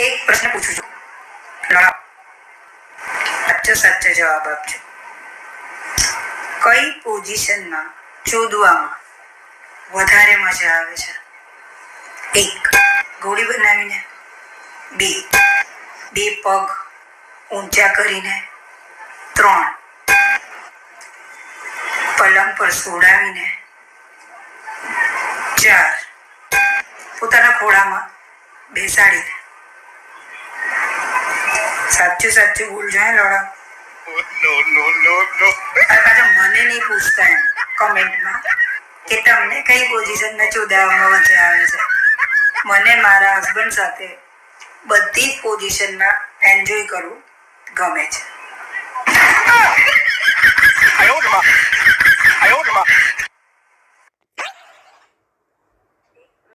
એક પ્રશ્ન પૂછું છું, સાચો જવાબ આપજો. કઈ પોઝિશનમાં ચોદવામાં વધારે મજા આવે છે? 1. ઘોડી બનાવીને, 2. બે પગ ઊંચા કરીને, 3. પલંગ પર સોડાવીને, 4. પોતાના ખોળામાં બેસાડીને. સાચું બોલજો હે લોડા. પાછા મને નહીં પૂછતા એમ કમેન્ટમાં કે તમને કઈ પોઝિશનમાં ચોદાવામાં મજા આવે છે. મને મારા હસબન્ડ સાથે બધી જ પોઝિશનમાં એન્જોય કરવું ગમે છે.